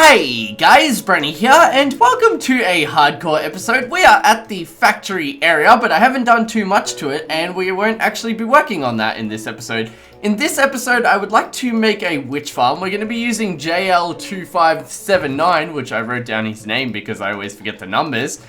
Hey guys, Brenny here, and welcome to a hardcore episode. We are at the factory area, but I haven't done too much to it, and we won't actually be working on that in this episode. In this episode, I would like to make a witch farm. We're going to be using JL2579, which I wrote down his name because I always forget the numbers.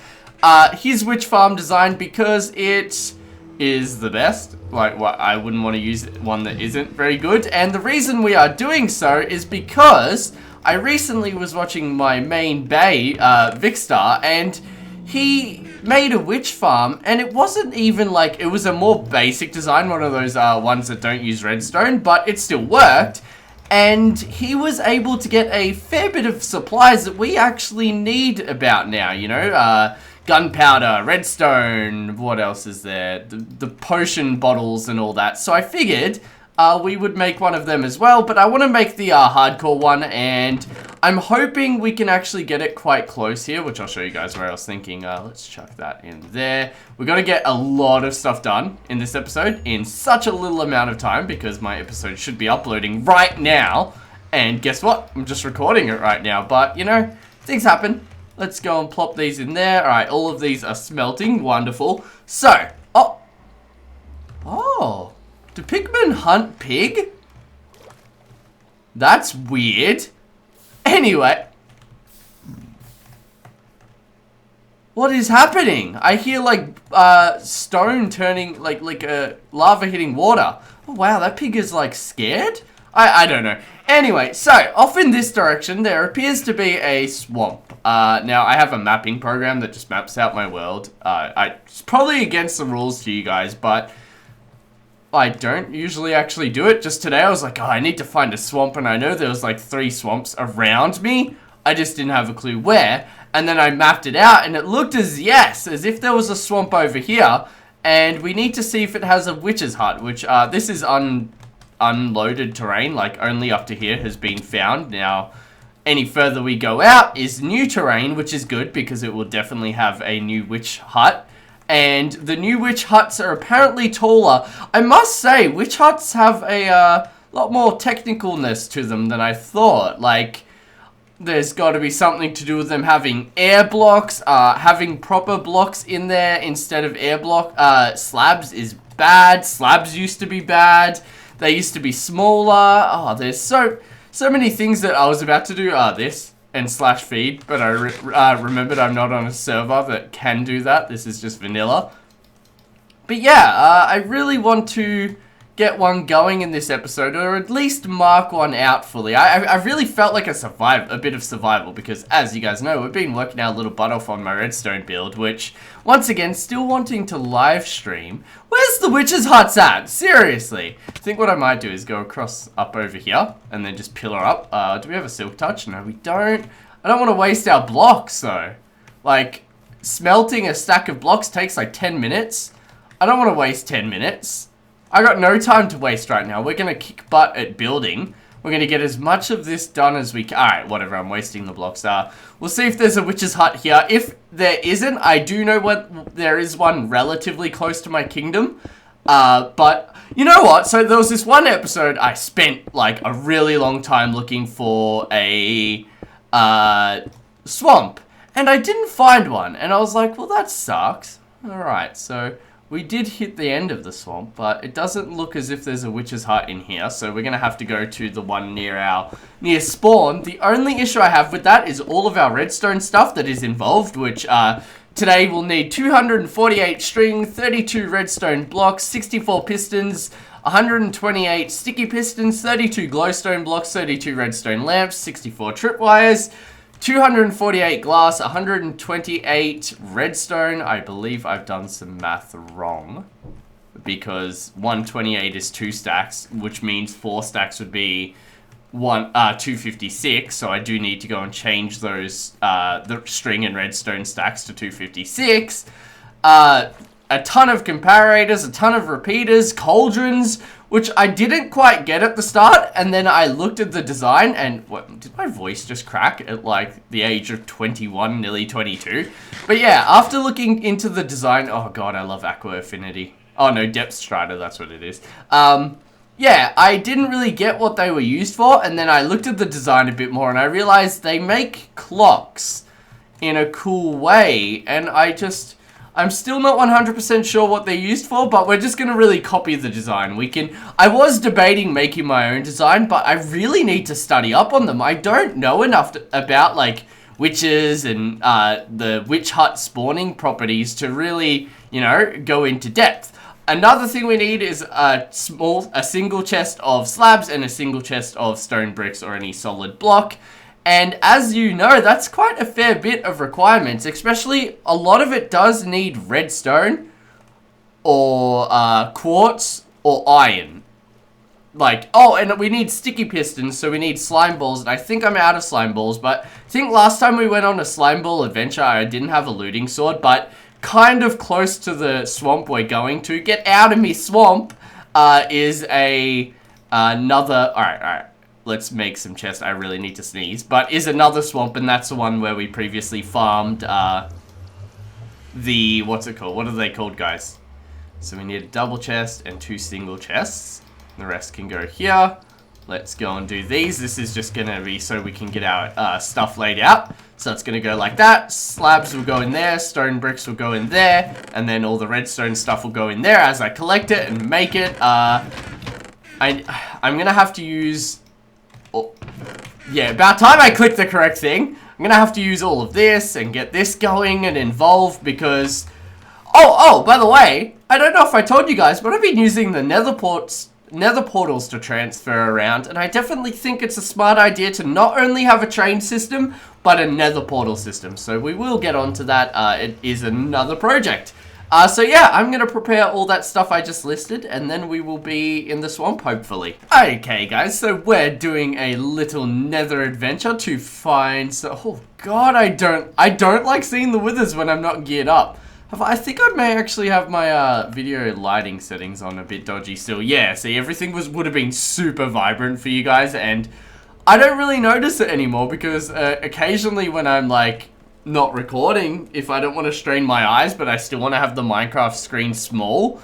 His witch farm design because it is the best. Like, I wouldn't want to use one that isn't very good, and the reason we are doing so is because I recently was watching my main bae, Vicstar, and he made a witch farm, and it wasn't even like, it was a more basic design, one of those ones that don't use redstone, but it still worked, and he was able to get a fair bit of supplies that we actually need about now, you know, gunpowder, redstone, what else is there, the potion bottles and all that, so I figured we would make one of them as well, but I want to make the hardcore one, and I'm hoping we can actually get it quite close here, which I'll show you guys where I was thinking. Let's chuck that in there. We're going to get a lot of stuff done in this episode in such a little amount of time, because my episode should be uploading right now, and guess what? I'm just recording it right now, but, you know, things happen. Let's go and plop these in there. Alright, all of these are smelting. Wonderful. So, oh. Do pigmen hunt pig? That's weird. Anyway. What is happening? I hear like stone turning, like lava hitting water. Oh wow, that pig is like scared? I don't know. Anyway, so off in this direction there appears to be a swamp. Now I have a mapping program that just maps out my world. It's probably against the rules to you guys, but I don't usually actually do it. Just today I was like, oh, I need to find a swamp, and I know there was like 3 swamps around me. I just didn't have a clue where, and then I mapped it out, and it looked as if there was a swamp over here, and we need to see if it has a witch's hut, which this is unloaded terrain, like only up to here has been found. Now any further we go out is new terrain, which is good because it will definitely have a new witch hut. And the new witch huts are apparently taller. I must say, witch huts have a lot more technicalness to them than I thought. Like, there's got to be something to do with them having air blocks, having proper blocks in there instead of air block. Slabs is bad. Slabs used to be bad. They used to be smaller. Oh, there's so many things that I was about to do. This and slash feed, but I remembered I'm not on a server that can do that. This is just vanilla. But yeah, I really want to get one going in this episode, or at least mark one out fully. I really felt like a bit of survival, because as you guys know, we've been working our little butt off on my redstone build, which, once again, still wanting to live stream. Where's the witch's huts at? Seriously. I think what I might do is go across up over here, and then just pillar up. Do we have a silk touch? No, we don't. I don't want to waste our blocks, though. Like, smelting a stack of blocks takes like 10 minutes. I don't want to waste 10 minutes. I got no time to waste right now. We're going to kick butt at building. We're going to get as much of this done as we can. Alright, whatever, I'm wasting the blocks. We'll see if there's a witch's hut here. If there isn't, I do know there is one relatively close to my kingdom. But, you know what? So there was this one episode I spent, like, a really long time looking for a swamp. And I didn't find one. And I was like, well, that sucks. Alright, so we did hit the end of the swamp, but it doesn't look as if there's a witch's hut in here, so we're going to have to go to the one near spawn. The only issue I have with that is all of our redstone stuff that is involved, which today we'll need 248 string, 32 redstone blocks, 64 pistons, 128 sticky pistons, 32 glowstone blocks, 32 redstone lamps, 64 tripwires, 248 glass, 128 redstone. I believe I've done some math wrong, because 128 is 2 stacks, which means 4 stacks would be 256. So I do need to go and change those the string and redstone stacks to 256. A ton of comparators, a ton of repeaters, cauldrons, which I didn't quite get at the start, and then I looked at the design, and what, did my voice just crack at like the age of 21, nearly 22? But yeah, after looking into the design, oh god, I love Aqua Affinity. Oh no, Depth Strider, that's what it is. yeah, I didn't really get what they were used for, and then I looked at the design a bit more, and I realized they make clocks in a cool way, and I'm still not 100% sure what they're used for, but we're just gonna really copy the design. I was debating making my own design, but I really need to study up on them. I don't know enough about, like, witches and the witch hut spawning properties to really, you know, go into depth. Another thing we need is a single chest of slabs and a single chest of stone bricks or any solid block. And as you know, that's quite a fair bit of requirements, especially a lot of it does need redstone or quartz or iron. Like, oh, and we need sticky pistons, so we need slime balls, and I think I'm out of slime balls, but I think last time we went on a slime ball adventure, I didn't have a looting sword, but kind of close to the swamp we're going to. Get out of me, swamp, is another... Alright, let's make some chests. I really need to sneeze. But is another swamp, and that's the one where we previously farmed, what's it called? What are they called, guys? So we need a double chest and 2 single chests. The rest can go here. Let's go and do these. This is just going to be so we can get our stuff laid out. So it's going to go like that. Slabs will go in there. Stone bricks will go in there. And then all the redstone stuff will go in there as I collect it and make it. I'm going to have to use... Oh, yeah, about time I clicked the correct thing. I'm going to have to use all of this and get this going and involved because... Oh, by the way, I don't know if I told you guys, but I've been using the Nether portals to transfer around, and I definitely think it's a smart idea to not only have a train system, but a Nether portal system. So we will get onto that. It is another project. So yeah, I'm going to prepare all that stuff I just listed, and then we will be in the swamp, hopefully. Okay, guys, so we're doing a little Nether adventure to find... Oh, God, I don't like seeing the withers when I'm not geared up. I think I may actually have my video lighting settings on a bit dodgy still. Yeah, see, everything would have been super vibrant for you guys, and I don't really notice it anymore because occasionally when I'm, like, not recording, if I don't want to strain my eyes, but I still want to have the Minecraft screen small,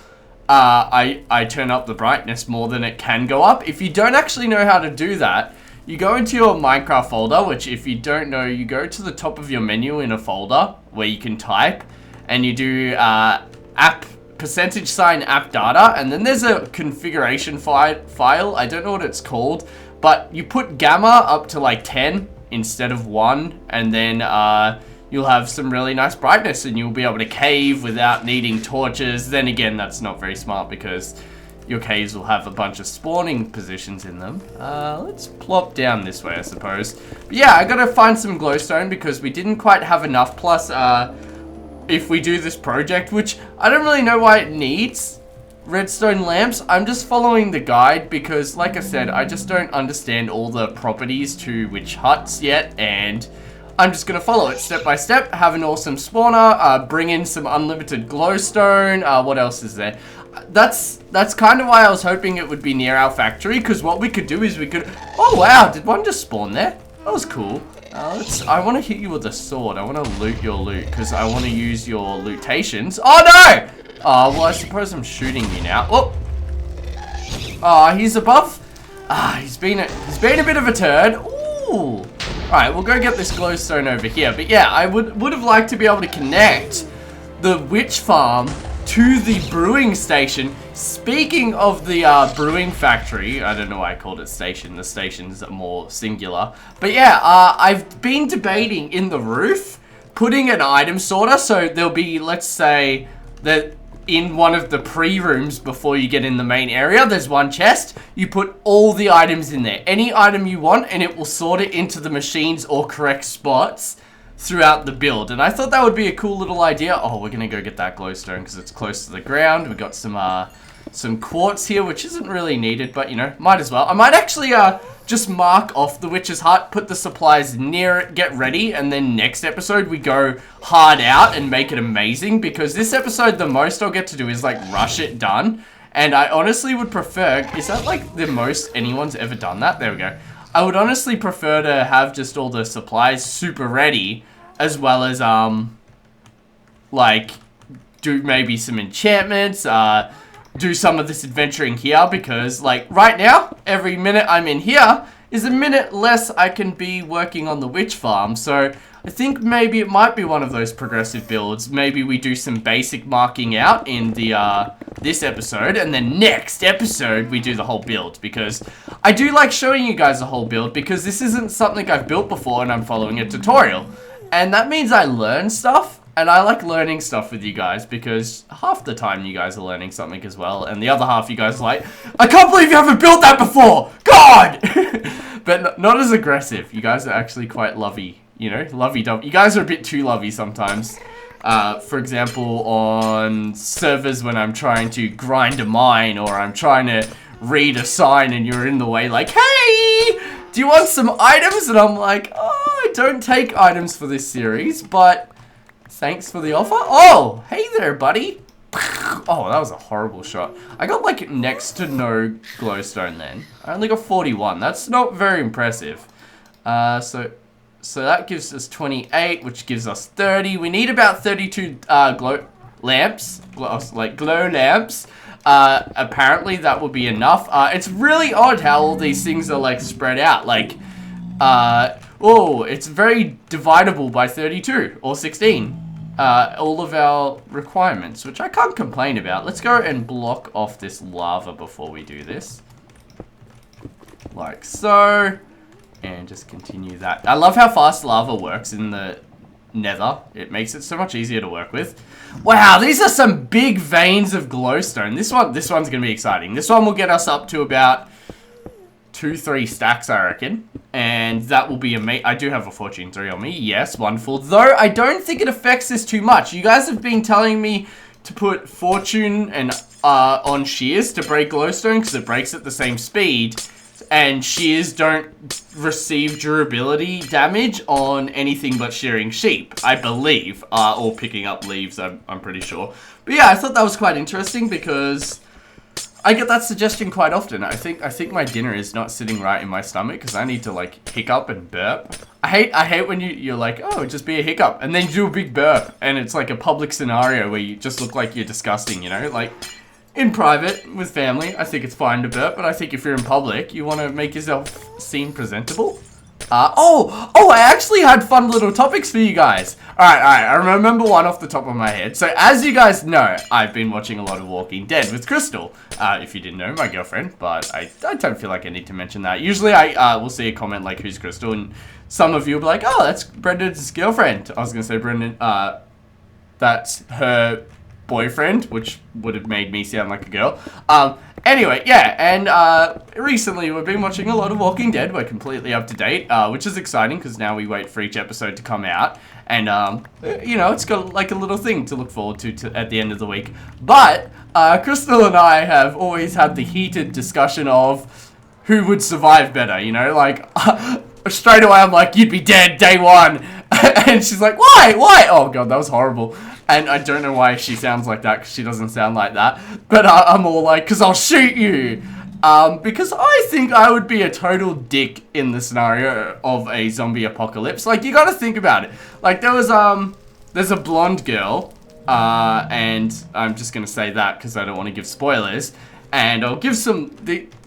I turn up the brightness more than it can go up. If you don't actually know how to do that, you go into your Minecraft folder, which if you don't know, you go to the top of your menu in a folder where you can type, and you do app $app data, and then there's a configuration file. I don't know what it's called, but you put gamma up to like 10 instead of 1, and then you'll have some really nice brightness, and you'll be able to cave without needing torches. Then again, that's not very smart because your caves will have a bunch of spawning positions in them. Let's plop down this way, I suppose. But yeah, I gotta find some glowstone because we didn't quite have enough. Plus, if we do this project, which I don't really know why it needs redstone lamps, I'm just following the guide because, like I said, I just don't understand all the properties to witch huts yet, and I'm just gonna follow it step by step. Have an awesome spawner, bring in some unlimited glowstone. What else is there? That's kind of why I was hoping it would be near our factory, because what we could do is we could... Oh wow, did one just spawn there? That was cool. I want to hit you with a sword. I want to loot your loot because I want to use your lootations. Oh no! Well, I suppose I'm shooting you now. Oh, he's above. He's been a bit of a turd. Ooh. All right, we'll go get this glowstone over here. But yeah, I would have liked to be able to connect the witch farm to the brewing station. Speaking of the brewing factory, I don't know why I called it station. The station's more singular. But yeah, I've been debating in the roof putting an item sorter. So there'll be, let's say, that in one of the pre-rooms before you get in the main area, there's one chest. You put all the items in there. Any item you want, and it will sort it into the machines or correct spots throughout the build. And I thought that would be a cool little idea. Oh, we're gonna go get that glowstone because it's close to the ground. We've got some quartz here, which isn't really needed, but you know, might as well. I might actually just mark off the witch's hut, put the supplies near it, get ready, and then next episode we go hard out and make it amazing, because this episode the most I'll get to do is like rush it done. And I honestly would prefer, is that like the most anyone's ever done that? There we go. I would honestly prefer to have just all the supplies super ready, as well as, like, do maybe some enchantments, do some of this adventuring here because, like, right now, every minute I'm in here is a minute less I can be working on the witch farm. So I think maybe it might be one of those progressive builds. Maybe we do some basic marking out in the this episode, and then next episode we do the whole build, because I do like showing you guys the whole build, because this isn't something I've built before and I'm following a tutorial. And that means I learn stuff, and I like learning stuff with you guys, because half the time you guys are learning something as well, and the other half you guys are like, I can't believe you haven't built that before! God! But not as aggressive. You guys are actually quite lovey, you know, lovey-dovey. You guys are a bit too lovey sometimes. For example, on servers when I'm trying to grind a mine, or I'm trying to read a sign and you're in the way like, hey, do you want some items? And I'm like, oh, I don't take items for this series, but thanks for the offer. Oh, hey there, buddy. Oh, that was a horrible shot. I got like next to no glowstone then. I only got 41. That's not very impressive. So that gives us 28, which gives us 30. We need about 32 glow lamps. Glow lamps. Apparently that will be enough. It's really odd how all these things are like spread out. Like, oh, it's very dividable by 32 or 16. All of our requirements, which I can't complain about. Let's go and block off this lava before we do this. Like so. And just continue that. I love how fast lava works in the Nether. It makes it so much easier to work with. Wow, these are some big veins of glowstone. This one's gonna be exciting. This one will get us up to about 2-3 stacks, I reckon. And that will be amazing. I do have a fortune 3 on me. Yes, wonderful. Though I don't think it affects this too much. You guys have been telling me to put fortune and on shears to break glowstone because it breaks at the same speed. And shears don't receive durability damage on anything but shearing sheep, I believe. Or picking up leaves, I'm pretty sure. But yeah, I thought that was quite interesting because I get that suggestion quite often. I think my dinner is not sitting right in my stomach because I need to like hiccup and burp. I hate when you're like, oh, just be a hiccup, and then you do a big burp, and it's like a public scenario where you just look like you're disgusting, you know? Like, in private, with family, I think it's fine to burp, but I think if you're in public, you want to make yourself seem presentable. I actually had fun little topics for you guys. Alright, I remember one off the top of my head. So, as you guys know, I've been watching a lot of Walking Dead with Crystal. If you didn't know, my girlfriend, but I don't feel like I need to mention that. Usually, I will see a comment like, who's Crystal? And some of you will be like, oh, that's Brendan's girlfriend. I was going to say, Brendan, that's her boyfriend, which would have made me sound like a girl. Anyway, yeah, and recently we've been watching a lot of Walking Dead. We're completely up to date, which is exciting because now we wait for each episode to come out. And, you know, it's got like a little thing to look forward to at the end of the week. But Crystal and I have always had the heated discussion of who would survive better, you know? Like, straight away I'm like, you'd be dead day one. And she's like, why? Oh, God, that was horrible. And I don't know why she sounds like that, because she doesn't sound like that. But I'm all like, because I'll shoot you. Because I think I would be a total dick in the scenario of a zombie apocalypse. Like, you gotta think about it. Like, there's a blonde girl, and I'm just gonna say that because I don't want to give spoilers. And I'll give some,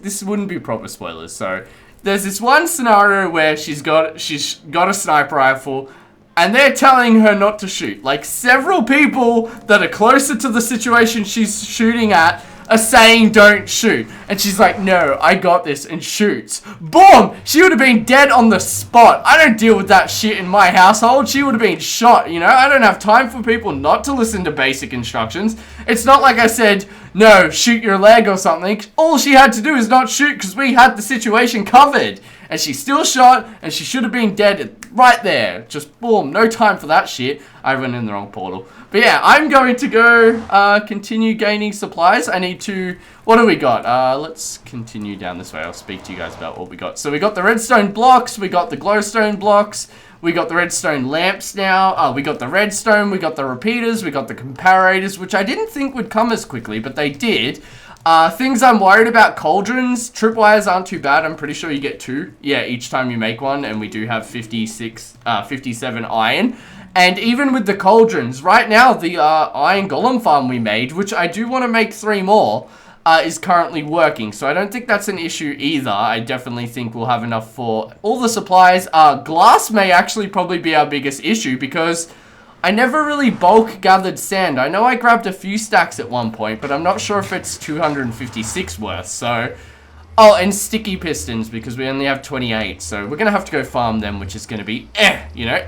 this wouldn't be proper spoilers, so there's this one scenario where she's got a sniper rifle, and they're telling her not to shoot. Like, several people that are closer to the situation she's shooting at are saying don't shoot. And she's like, no, I got this, and shoots. Boom! She would have been dead on the spot. I don't deal with that shit in my household. She would have been shot, you know? I don't have time for people not to listen to basic instructions. It's not like I said, no, shoot your leg or something. All she had to do is not shoot because we had the situation covered. And she still shot, and she should have been dead right there. Just boom, no time for that shit. I went in the wrong portal. But yeah, I'm going to go continue gaining supplies. I need to, what do we got? Let's continue down this way. I'll speak to you guys about what we got. So we got the redstone blocks, we got the glowstone blocks, we got the redstone lamps now, we got the redstone, we got the repeaters, we got the comparators, which I didn't think would come as quickly, but they did. Things I'm worried about, cauldrons. Tripwires aren't too bad. I'm pretty sure you get 2. Yeah, each time you make one. And we do have 57 iron. And even with the cauldrons, right now, the iron golem farm we made, which I do want to make 3 more, is currently working. So I don't think that's an issue either. I definitely think we'll have enough for all the supplies. Glass may actually probably be our biggest issue because I never really bulk gathered sand. I know I grabbed a few stacks at one point, but I'm not sure if it's 256 worth. So, oh, and sticky pistons because we only have 28. So we're going to have to go farm them, which is going to be you know,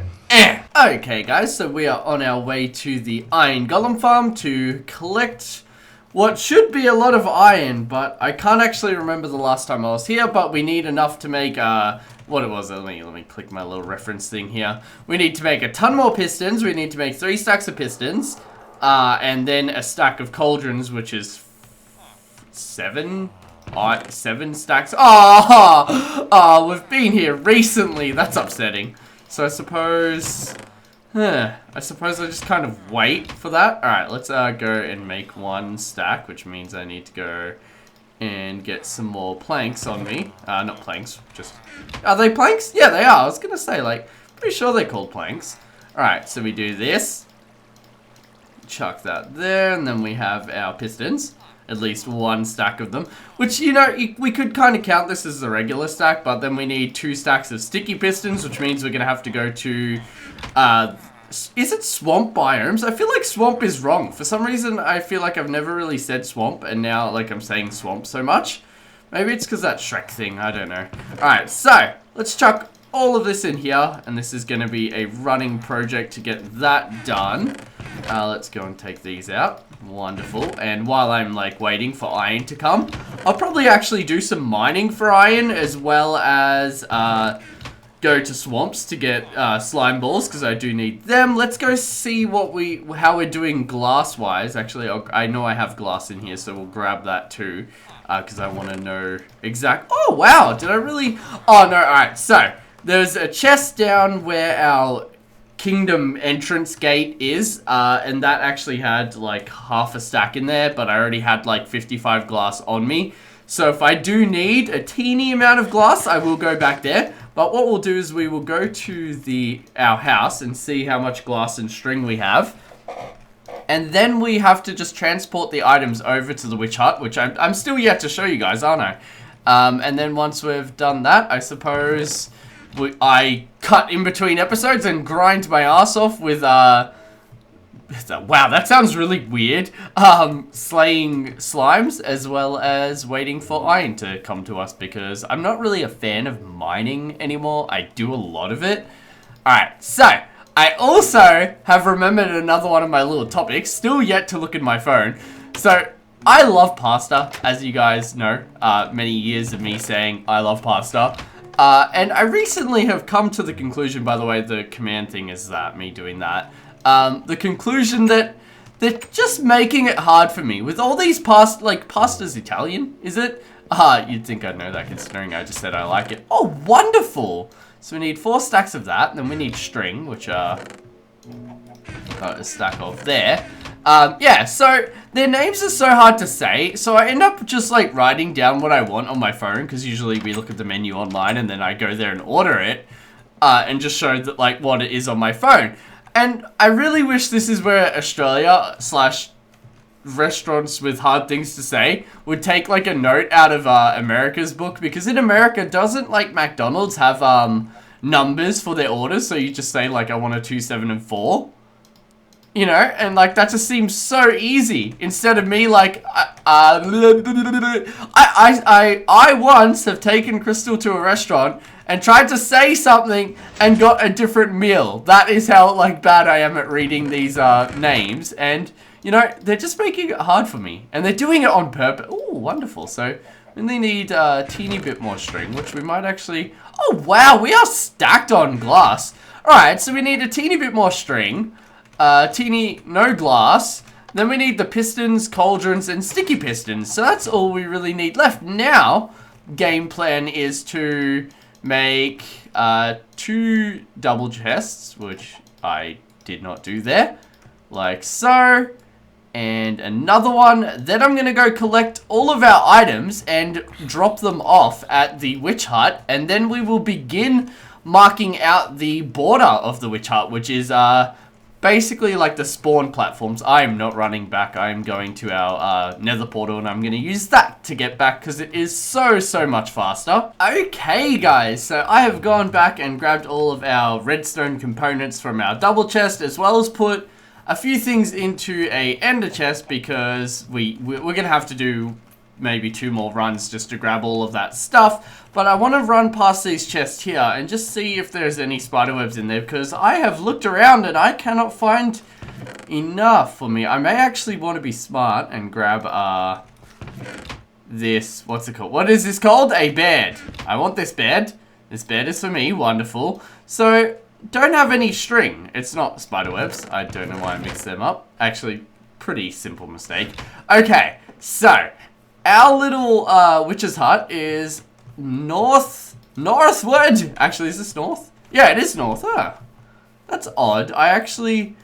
Okay, guys, so we are on our way to the iron golem farm to collect what should be a lot of iron, but I can't actually remember the last time I was here, but we need enough to make, what it was, let me click my little reference thing here. We need to make a ton more pistons, we need to make 3 stacks of pistons, and then a stack of cauldrons, which is 7 stacks. Oh, we've been here recently, that's upsetting. So I suppose I just kind of wait for that. Alright, let's go and make 1 stack, which means I need to go and get some more planks on me. Not planks, just... Are they planks? Yeah, they are. I was gonna say, like, pretty sure they're called planks. Alright, so we do this. Chuck that there, and then we have our pistons. At least 1 stack of them. Which, you know, we could kind of count this as a regular stack, but then we need 2 stacks of sticky pistons, which means we're going to have to go to, is it swamp biomes? I feel like swamp is wrong. For some reason, I feel like I've never really said swamp, and now, like, I'm saying swamp so much. Maybe it's because that Shrek thing, I don't know. Alright, so, let's chuck all of this in here, and this is going to be a running project to get that done. Let's go and take these out. Wonderful. And while I'm like waiting for iron to come, I'll probably actually do some mining for iron as well as go to swamps to get slime balls because I do need them. Let's go see how we're doing glass wise. Actually, I know I have glass in here, so we'll grab that too because I want to know exact. Oh wow, did I really? Oh no. All right, so there's a chest down where our kingdom entrance gate is, and that actually had like half a stack in there, but I already had like 55 glass on me. So if I do need a teeny amount of glass, I will go back there. But what we'll do is we will go to our house and see how much glass and string we have. And then we have to just transport the items over to the witch hut, which I'm still yet to show you guys, aren't I? And then once we've done that, I suppose I cut in between episodes and grind my ass off with, wow, that sounds really weird, slaying slimes as well as waiting for iron to come to us because I'm not really a fan of mining anymore. I do a lot of it. Alright, so I also have remembered another one of my little topics, still yet to look at my phone. So I love pasta, as you guys know, many years of me saying I love pasta. And I recently have come to the conclusion, by the way, the command thing is that, me doing that. The conclusion that they're just making it hard for me. With all these pasta's Italian, is it? You'd think I'd know that considering I just said I like it. Oh, wonderful! So we need 4 stacks of that, and then we need string, which got a stack of there. Yeah, so their names are so hard to say, so I end up just like writing down what I want on my phone, because usually we look at the menu online and then I go there and order it, and just show that like what it is on my phone. And I really wish this is where Australia / restaurants with hard things to say would take like a note out of America's book, because in America, doesn't like McDonald's have numbers for their orders, so you just say like I want a 2, 7, and 4? You know, and like that just seems so easy. Instead of me like, I once have taken Crystal to a restaurant and tried to say something and got a different meal. That is how like bad I am at reading these names, and you know they're just making it hard for me, and they're doing it on purpose. Oh, wonderful! So we only need a teeny bit more string, which we might actually. Oh wow, we are stacked on glass. All right, so we need a teeny bit more string. No glass. Then we need the pistons, cauldrons, and sticky pistons. So that's all we really need left. Now, game plan is to make 2 double chests, which I did not do there. Like so. And another one. Then I'm going to go collect all of our items and drop them off at the witch hut. And then we will begin marking out the border of the witch hut, which is basically like the spawn platforms. I am not running back. I am going to our nether portal, and I'm going to use that to get back because it is so much faster. Okay, guys, so I have gone back and grabbed all of our redstone components from our double chest, as well as put a few things into a ender chest because we're gonna have to do maybe 2 more runs just to grab all of that stuff. But I want to run past these chests here and just see if there's any spiderwebs in there, because I have looked around and I cannot find enough for me. I may actually want to be smart and grab this, what's it called? What is this called? A bed. I want this bed. This bed is for me. Wonderful. So don't have any string. It's not spiderwebs. I don't know why I mixed them up. Actually, pretty simple mistake. Okay, so our little witch's hut is northward. Actually, is this north? Yeah, it is north. That's odd. I actually,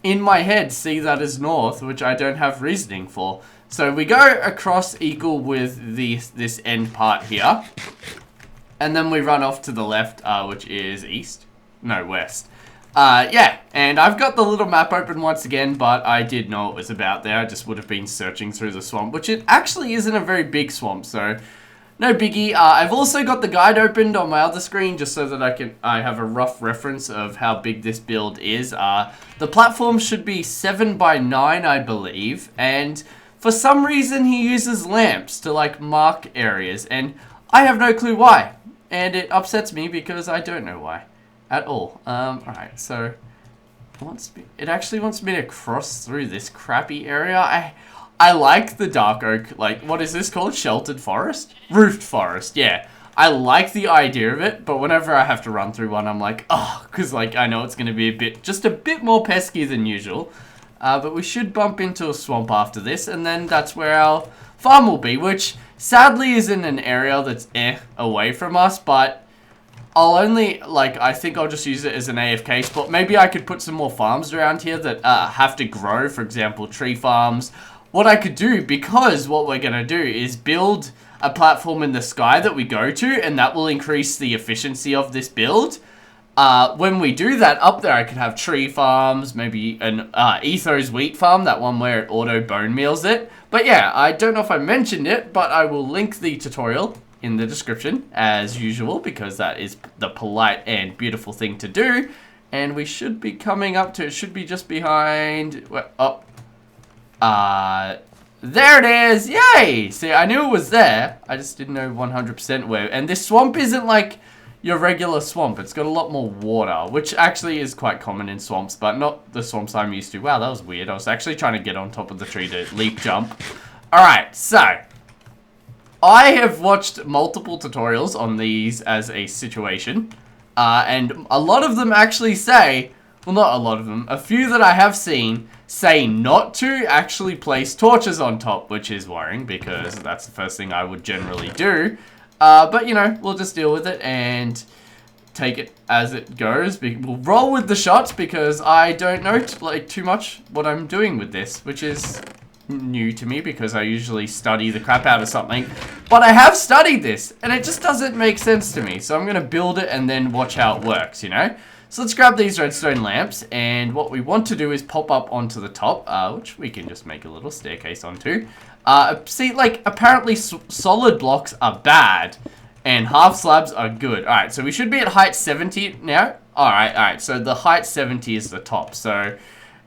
in my head, see that as north, which I don't have reasoning for. So we go across equal with this end part here. And then we run off to the left, which is east. No, west. Yeah, and I've got the little map open once again, but I did know it was about there. I just would have been searching through the swamp, which it actually isn't a very big swamp, so no biggie. I've also got the guide opened on my other screen just so that I have a rough reference of how big this build is. The platform should be 7 by 9, I believe, and for some reason he uses lamps to like mark areas, and I have no clue why, and it upsets me because I don't know why at all. Alright, so it actually wants me to cross through this crappy area. I like the dark oak, like, what is this called? Sheltered forest? Roofed forest, yeah. I like the idea of it, but whenever I have to run through one, I'm like, oh, because, like, I know it's going to be just a bit more pesky than usual. But we should bump into a swamp after this, and then that's where our farm will be, which sadly is in an area that's away from us, but I'll only, like, I think I'll just use it as an AFK spot. Maybe I could put some more farms around here that have to grow, for example, tree farms. What I could do, because what we're going to do is build a platform in the sky that we go to, and that will increase the efficiency of this build. When we do that, up there I could have tree farms, maybe an Ethos wheat farm, that one where it auto bone meals it. But yeah, I don't know if I mentioned it, but I will link the tutorial in the description as usual, because that is the polite and beautiful thing to do. And we should be coming up to, it should be just behind, there it is, yay! See, I knew it was there, I just didn't know 100% where. And this swamp isn't like your regular swamp, it's got a lot more water, which actually is quite common in swamps, but not the swamps I'm used to. Wow, that was weird. I was actually trying to get on top of the tree to leap jump. Alright, so I have watched multiple tutorials on these as a situation, and a lot of them actually say, well, not a lot of them, a few that I have seen say not to actually place torches on top, which is worrying because that's the first thing I would generally do. But, you know, we'll just deal with it and take it as it goes. We'll roll with the shots because I don't know too much what I'm doing with this, which is new to me because I usually study the crap out of something. But I have studied this and it just doesn't make sense to me. So I'm going to build it and then watch how it works, you know? So let's grab these redstone lamps, and what we want to do is pop up onto the top, which we can just make a little staircase onto. See, like, apparently solid blocks are bad, and half slabs are good. Alright, so we should be at height 70 now. Alright, so the height 70 is the top, so,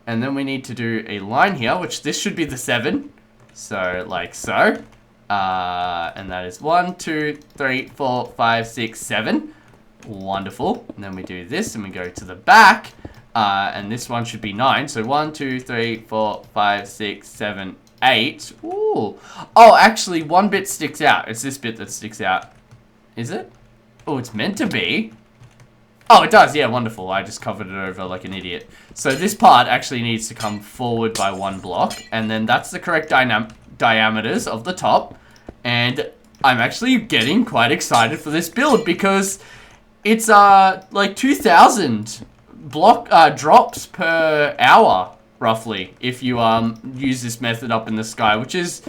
and then we need to do a line here, which this should be the 7. So, like so. And that is 1, 2, 3, 4, 5, 6, 7. Wonderful. And then we do this and we go to the back, and this one should be 9. So 1, 2, 3, 4, 5, 6, 7, 8. Ooh. Oh, actually one bit sticks out. It's this bit that sticks out. Is it? Oh, it's meant to be. Oh, it does. Yeah, wonderful. I just covered it over like an idiot. So this part actually needs to come forward by 1 block, and then that's the correct diameters of the top. And I'm actually getting quite excited for this build because it's like 2,000 block drops per hour roughly, if you use this method up in the sky, which is,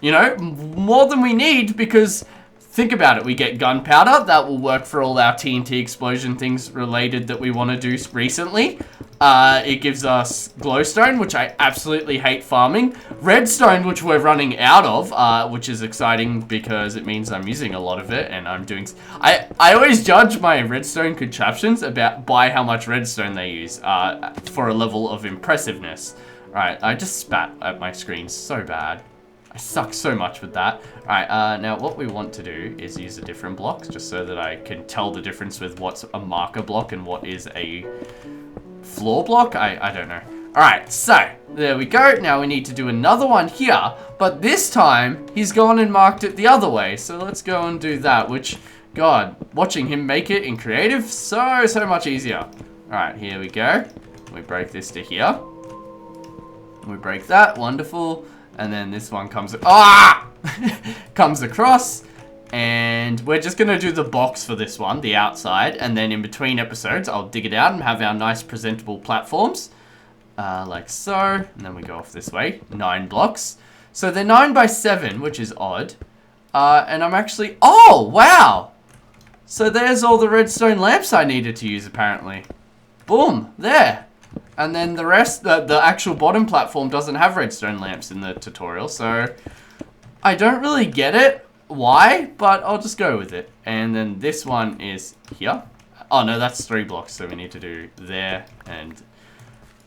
you know, more than we need, because think about it, we get gunpowder. That will work for all our TNT explosion things related that we want to do recently. It gives us glowstone, which I absolutely hate farming. Redstone, which we're running out of, which is exciting because it means I'm using a lot of it, and I'm doing... I always judge my redstone contraptions by how much redstone they use, for a level of impressiveness. Alright, I just spat at my screen so bad. I suck so much with that. Alright, now what we want to do is use a different block, just so that I can tell the difference with what's a marker block and what is a floor block. I don't know. Alright, so there we go. Now we need to do another one here, but this time he's gone and marked it the other way. So let's go and do that, which, God, watching him make it in creative, so much easier. Alright, here we go. We break this to here. We break that, wonderful. And then this one comes, comes across. And we're just going to do the box for this one, the outside. And then in between episodes, I'll dig it out and have our nice presentable platforms. Like so. And then we go off this way. 9 blocks. So they're 9 by 7, which is odd. And I'm actually... Oh, wow! So there's all the redstone lamps I needed to use, apparently. Boom. There. And then the rest, the actual bottom platform doesn't have redstone lamps in the tutorial. So I don't really get it. Why? But I'll just go with it. And then this one is here. Oh no, that's 3 blocks, so we need to do there, and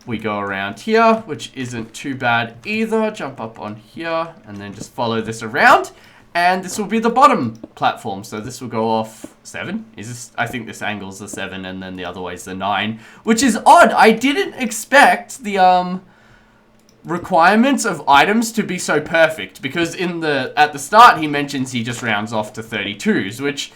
we go around here, which isn't too bad either. Jump up on here and then just follow this around, and this will be the bottom platform. So this will go off 7. Is this? I think this angle's the 7, and then the other way's the 9, which is odd. I didn't expect the requirements of items to be so perfect, because at the start he mentions he just rounds off to 32s, which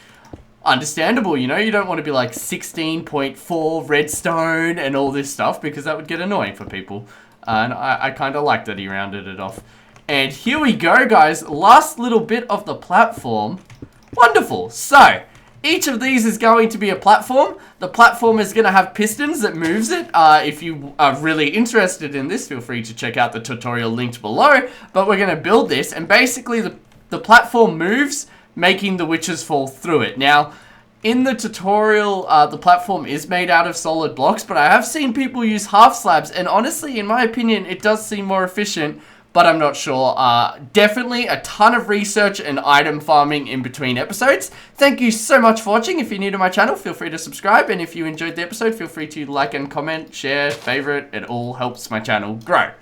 understandable, you know, you don't want to be like 16.4 redstone and all this stuff, because that would get annoying for people. And I kind of like that he rounded it off. And here we go, guys, last little bit of the platform. Wonderful. So each of these is going to be a platform. The platform is going to have pistons that moves it. If you are really interested in this, feel free to check out the tutorial linked below. But we're going to build this, and basically the platform moves, making the witches fall through it. Now, in the tutorial, the platform is made out of solid blocks, but I have seen people use half slabs, and honestly, in my opinion, it does seem more efficient, but I'm not sure. Definitely a ton of research and item farming in between episodes. Thank you so much for watching. If you're new to my channel, feel free to subscribe. And if you enjoyed the episode, feel free to like and comment, share, favorite. It all helps my channel grow.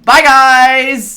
Bye, guys!